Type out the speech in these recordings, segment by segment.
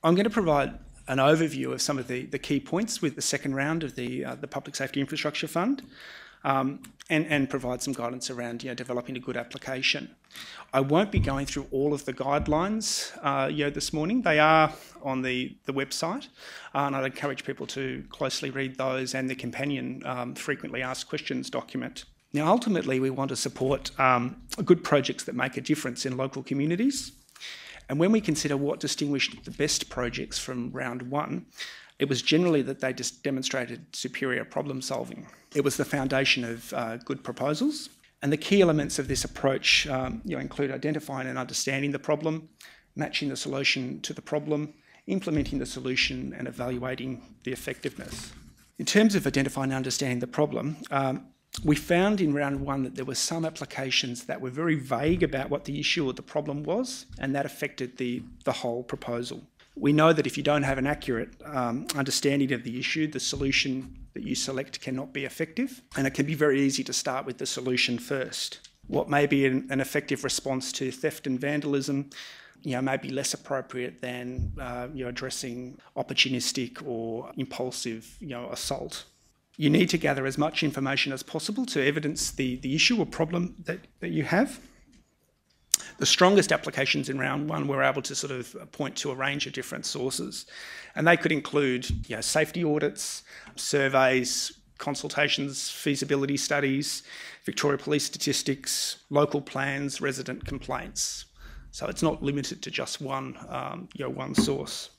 I'm going to provide an overview of some of the key points with the second round of the Public Safety Infrastructure Fund, and provide some guidance around developing a good application. I won't be going through all of the guidelines this morning. They are on the website, and I'd encourage people to closely read those and the companion frequently asked questions document. Now, ultimately, we want to support good projects that make a difference in local communities. And when we consider what distinguished the best projects from round one, it was generally that they just demonstrated superior problem solving. It was the foundation of good proposals. And the key elements of this approach include identifying and understanding the problem, matching the solution to the problem, implementing the solution, and evaluating the effectiveness. In terms of identifying and understanding the problem, we found in round one that there were some applications that were very vague about what the issue or the problem was, and that affected the whole proposal. We know that if you don't have an accurate understanding of the issue, the solution that you select cannot be effective, and it can be very easy to start with the solution first. What may be an effective response to theft and vandalism may be less appropriate than addressing opportunistic or impulsive assault. You need to gather as much information as possible to evidence the issue or problem that you have. The strongest applications in round one were able to sort of point to a range of different sources, and they could include safety audits, surveys, consultations, feasibility studies, Victoria Police statistics, local plans, resident complaints. So it's not limited to just one source.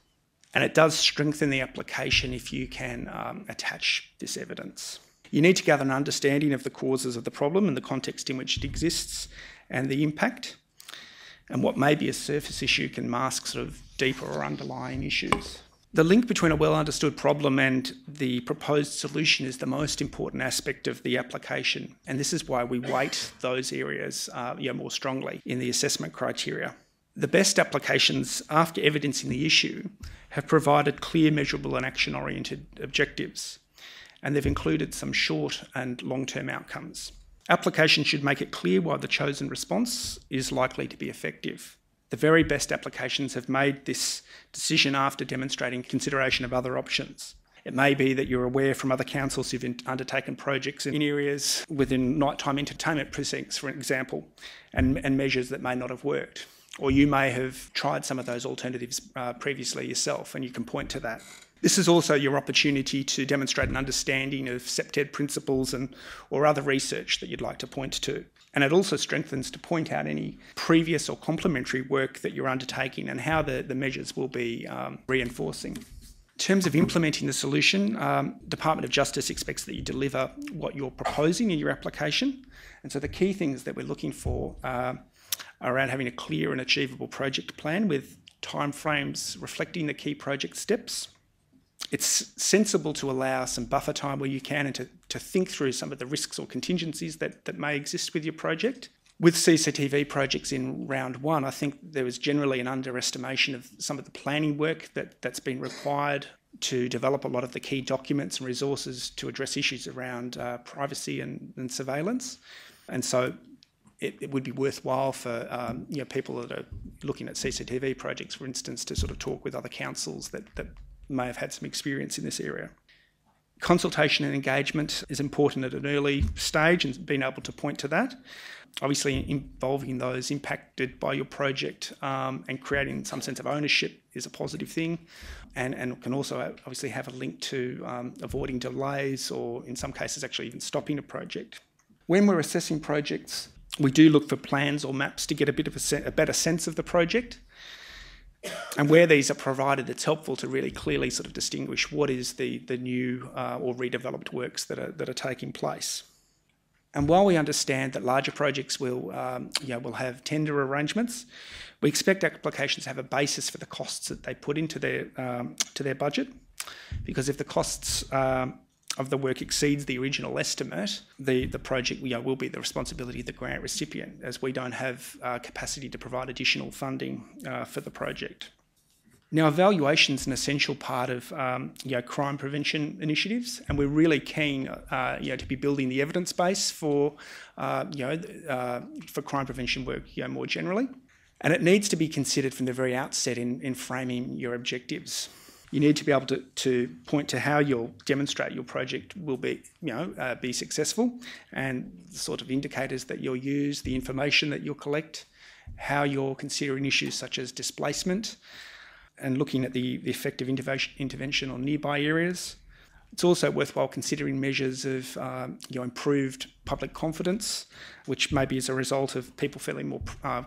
And it does strengthen the application if you can attach this evidence. You need to gather an understanding of the causes of the problem and the context in which it exists and the impact. And what may be a surface issue can mask sort of deeper or underlying issues. The link between a well-understood problem and the proposed solution is the most important aspect of the application. And this is why we weight those areas more strongly in the assessment criteria. The best applications, after evidencing the issue, have provided clear, measurable and action-oriented objectives, and they've included some short and long-term outcomes. Applications should make it clear why the chosen response is likely to be effective. The very best applications have made this decision after demonstrating consideration of other options. It may be that you're aware from other councils who've undertaken projects in areas within nighttime entertainment precincts, for example, and measures that may not have worked. Or you may have tried some of those alternatives previously yourself, and you can point to that. This is also your opportunity to demonstrate an understanding of SEPTED principles or other research that you'd like to point to. And it also strengthens to point out any previous or complementary work that you're undertaking and how the measures will be reinforcing. In terms of implementing the solution, Department of Justice expects that you deliver what you're proposing in your application. And so the key things that we're looking for are around having a clear and achievable project plan with timeframes reflecting the key project steps. It's sensible to allow some buffer time where you can and to think through some of the risks or contingencies that may exist with your project. With CCTV projects in round one, I think there was generally an underestimation of some of the planning work that's been required to develop a lot of the key documents and resources to address issues around privacy and surveillance. And so it would be worthwhile for people that are looking at CCTV projects, for instance, to sort of talk with other councils that may have had some experience in this area. Consultation and engagement is important at an early stage, and being able to point to that. Obviously, involving those impacted by your project and creating some sense of ownership is a positive thing, and can also obviously have a link to avoiding delays or, in some cases, actually even stopping a project. When we're assessing projects, we do look for plans or maps to get a bit of a better sense of the project. And where these are provided, it's helpful to really clearly sort of distinguish what is the new or redeveloped works that are taking place. And while we understand that larger projects will have tender arrangements, we expect applications to have a basis for the costs that they put into their budget, because if the costs of the work exceeds the original estimate, the project will be the responsibility of the grant recipient, as we don't have capacity to provide additional funding for the project. Now, evaluation is an essential part of crime prevention initiatives, and we're really keen to be building the evidence base for crime prevention work more generally. And it needs to be considered from the very outset in framing your objectives. You need to be able to point to how you'll demonstrate your project will be, be successful, and the sort of indicators that you'll use, the information that you'll collect, how you're considering issues such as displacement, and looking at the effective intervention on nearby areas. It's also worthwhile considering measures of improved public confidence, which may be as a result of people feeling more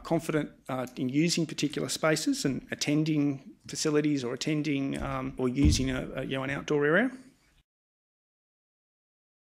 confident in using particular spaces and attending facilities or attending or using an outdoor area.